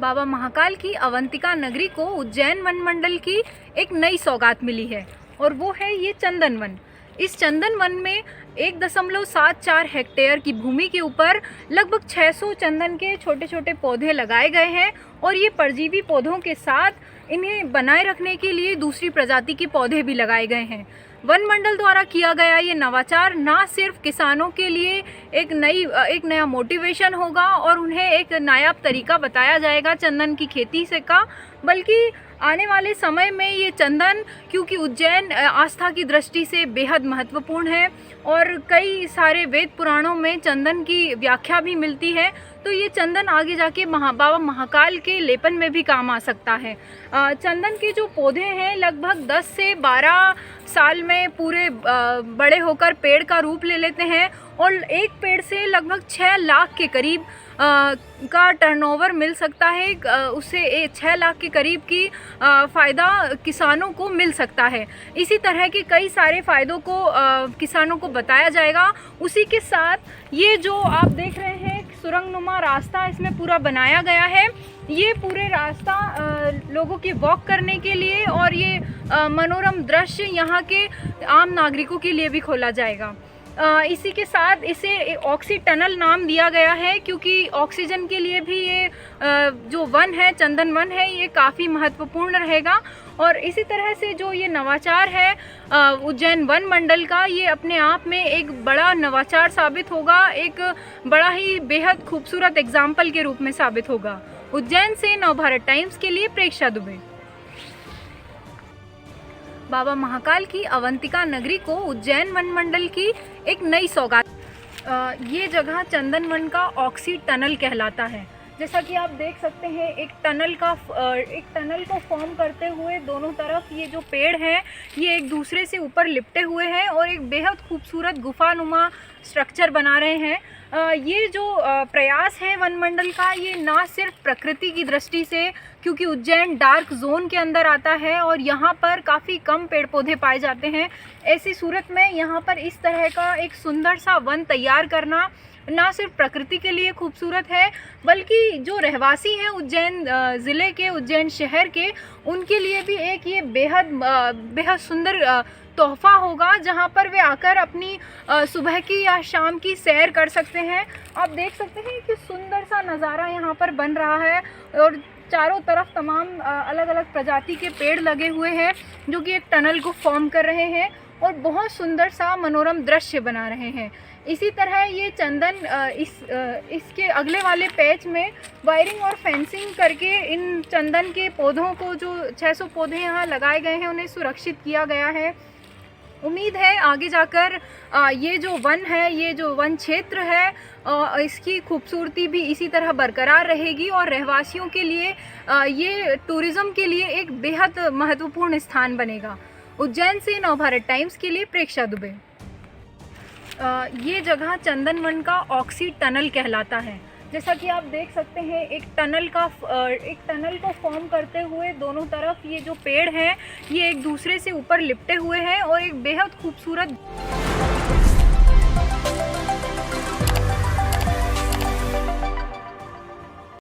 बाबा महाकाल की अवंतिका नगरी को उज्जैन वन मंडल की एक नई सौगात मिली है और वो है ये चंदन वन। इस चंदन वन में 1.74 हेक्टेयर की भूमि के ऊपर लगभग 600 चंदन के छोटे छोटे पौधे लगाए गए हैं और ये परजीवी पौधों के साथ इन्हें बनाए रखने के लिए दूसरी प्रजाति के पौधे भी लगाए गए हैं। वन मंडल द्वारा किया गया ये नवाचार ना सिर्फ किसानों के लिए एक नया मोटिवेशन होगा और उन्हें एक नायाब तरीका बताया जाएगा चंदन की खेती से का, बल्कि आने वाले समय में ये चंदन, क्योंकि उज्जैन आस्था की दृष्टि से बेहद महत्वपूर्ण है और कई सारे वेद पुराणों में चंदन की व्याख्या भी मिलती है, तो ये चंदन आगे जाके बाबा महाकाल के लेपन में भी काम आ सकता है। चंदन के जो पौधे हैं लगभग 10 से 12 साल में पूरे बड़े होकर पेड़ का रूप ले लेते हैं और एक पेड़ से लगभग 6 लाख के करीब का टर्नओवर मिल सकता है। उससे 6 लाख के करीब की फ़ायदा किसानों को मिल सकता है। इसी तरह के कई सारे फ़ायदों को किसानों को बताया जाएगा। उसी के साथ ये जो आप देख रहे हैं सुरंगनुमा रास्ता इसमें पूरा बनाया गया है। ये पूरे रास्ता लोगों के वॉक करने के लिए और ये मनोरम दृश्य यहाँ के आम नागरिकों के लिए भी खोला जाएगा। इसी के साथ इसे ऑक्सी टनल नाम दिया गया है, क्योंकि ऑक्सीजन के लिए भी ये जो वन है, चंदन वन है, ये काफ़ी महत्वपूर्ण रहेगा। और इसी तरह से जो ये नवाचार है उज्जैन वन मंडल का, ये अपने आप में एक बड़ा नवाचार साबित होगा, एक बड़ा ही बेहद खूबसूरत एग्जाम्पल के रूप में साबित होगा। उज्जैन से नवभारत टाइम्स के लिए प्रेक्षा दुबे। बाबा महाकाल की अवंतिका नगरी को उज्जैन वन मंडल की एक नई सौगात। ये जगह चंदन वन का ऑक्सी टनल कहलाता है। जैसा कि आप देख सकते हैं एक टनल को फॉर्म करते हुए दोनों तरफ ये जो पेड़ हैं ये एक दूसरे से ऊपर लिपटे हुए हैं और एक बेहद खूबसूरत गुफानुमा स्ट्रक्चर बना रहे हैं। ये जो प्रयास है वन मंडल का, ये ना सिर्फ प्रकृति की दृष्टि से, क्योंकि उज्जैन डार्क जोन के अंदर आता है और यहाँ पर काफ़ी कम पेड़ पौधे पाए जाते हैं, ऐसी सूरत में यहाँ पर इस तरह का एक सुंदर सा वन तैयार करना ना सिर्फ प्रकृति के लिए खूबसूरत है, बल्कि जो रहवासी हैं उज्जैन ज़िले के, उज्जैन शहर के, उनके लिए भी एक ये बेहद सुंदर तोहफ़ा होगा, जहाँ पर वे आकर अपनी सुबह की या शाम की सैर कर सकते हैं। आप देख सकते हैं कि सुंदर सा नज़ारा यहाँ पर बन रहा है और चारों तरफ तमाम अलग अलग प्रजाति के पेड़ लगे हुए हैं जो कि एक टनल को फॉर्म कर रहे हैं और बहुत सुंदर सा मनोरम दृश्य बना रहे हैं। इसी तरह ये चंदन इसके अगले वाले पैच में वायरिंग और फेंसिंग करके इन चंदन के पौधों को, जो 600 पौधे यहाँ लगाए गए हैं, उन्हें सुरक्षित किया गया है। उम्मीद है आगे जाकर ये जो वन है, ये जो वन क्षेत्र है, इसकी खूबसूरती भी इसी तरह बरकरार रहेगी और रहवासियों के लिए ये टूरिज़्म के लिए एक बेहद महत्वपूर्ण स्थान बनेगा। उज्जैन से नवभारत टाइम्स के लिए प्रेक्षा दुबे। ये जगह चंदन वन का ऑक्सी टनल कहलाता है। जैसा कि आप देख सकते हैं एक टनल को फॉर्म करते हुए दोनों तरफ ये जो पेड़ हैं ये एक दूसरे से ऊपर लिपटे हुए हैं और एक बेहद खूबसूरत